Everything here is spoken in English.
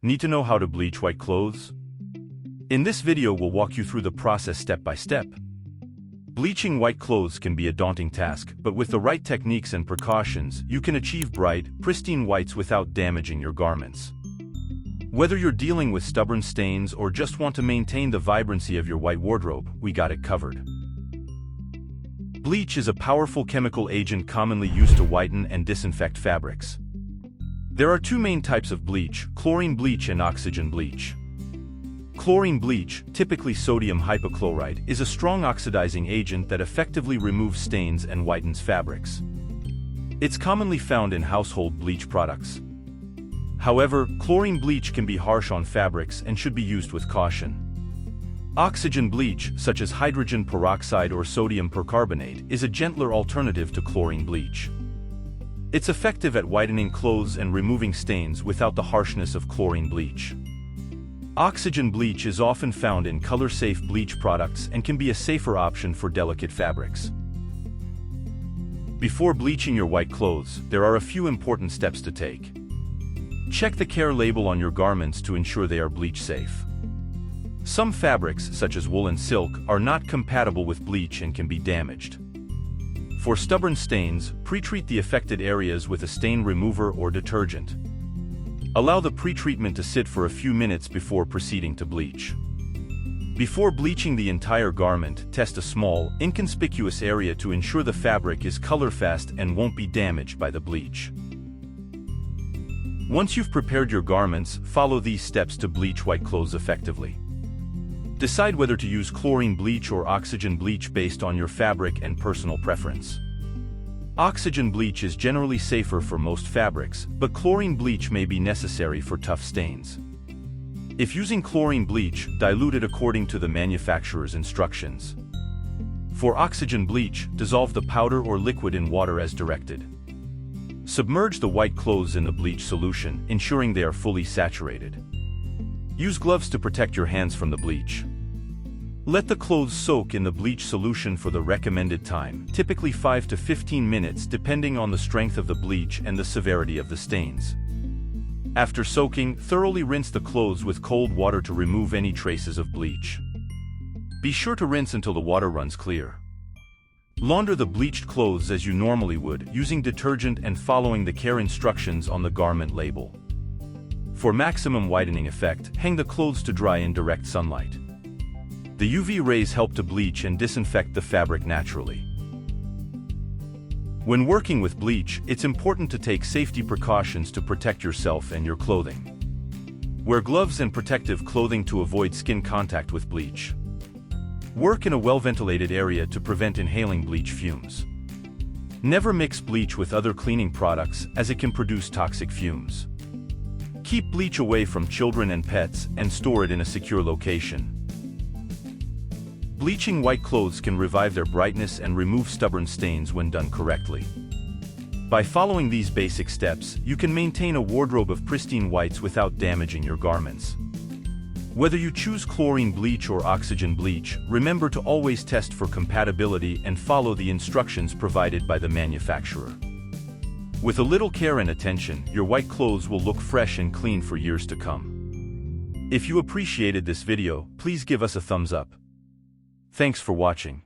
Need to know how to bleach white clothes? In this video we'll walk you through the process step by step. Bleaching white clothes can be a daunting task, but with the right techniques and precautions, you can achieve bright, pristine whites without damaging your garments. Whether you're dealing with stubborn stains or just want to maintain the vibrancy of your white wardrobe, we got it covered. Bleach is a powerful chemical agent commonly used to whiten and disinfect fabrics. There are two main types of bleach: chlorine bleach and oxygen bleach. Chlorine bleach, typically sodium hypochlorite, is a strong oxidizing agent that effectively removes stains and whitens fabrics. It's commonly found in household bleach products. However, chlorine bleach can be harsh on fabrics and should be used with caution. Oxygen bleach, such as hydrogen peroxide or sodium percarbonate, is a gentler alternative to chlorine bleach. It's effective at whitening clothes and removing stains without the harshness of chlorine bleach. Oxygen bleach is often found in color-safe bleach products and can be a safer option for delicate fabrics. Before bleaching your white clothes, there are a few important steps to take. Check the care label on your garments to ensure they are bleach safe. Some fabrics, such as wool and silk, are not compatible with bleach and can be damaged. For stubborn stains, pre-treat the affected areas with a stain remover or detergent. Allow the pre-treatment to sit for a few minutes before proceeding to bleach. Before bleaching the entire garment, test a small, inconspicuous area to ensure the fabric is color-fast and won't be damaged by the bleach. Once you've prepared your garments, follow these steps to bleach white clothes effectively. Decide whether to use chlorine bleach or oxygen bleach based on your fabric and personal preference. Oxygen bleach is generally safer for most fabrics, but chlorine bleach may be necessary for tough stains. If using chlorine bleach, dilute it according to the manufacturer's instructions. For oxygen bleach, dissolve the powder or liquid in water as directed. Submerge the white clothes in the bleach solution, ensuring they are fully saturated. Use gloves to protect your hands from the bleach. Let the clothes soak in the bleach solution for the recommended time, typically 5 to 15 minutes depending on the strength of the bleach and the severity of the stains. After soaking, thoroughly rinse the clothes with cold water to remove any traces of bleach. Be sure to rinse until the water runs clear. Launder the bleached clothes as you normally would, using detergent and following the care instructions on the garment label. For maximum whitening effect, hang the clothes to dry in direct sunlight. The UV rays help to bleach and disinfect the fabric naturally. When working with bleach, it's important to take safety precautions to protect yourself and your clothing. Wear gloves and protective clothing to avoid skin contact with bleach. Work in a well-ventilated area to prevent inhaling bleach fumes. Never mix bleach with other cleaning products, as it can produce toxic fumes. Keep bleach away from children and pets, and store it in a secure location. Bleaching white clothes can revive their brightness and remove stubborn stains when done correctly. By following these basic steps, you can maintain a wardrobe of pristine whites without damaging your garments. Whether you choose chlorine bleach or oxygen bleach, remember to always test for compatibility and follow the instructions provided by the manufacturer. With a little care and attention, your white clothes will look fresh and clean for years to come. If you appreciated this video, please give us a thumbs up. Thanks for watching.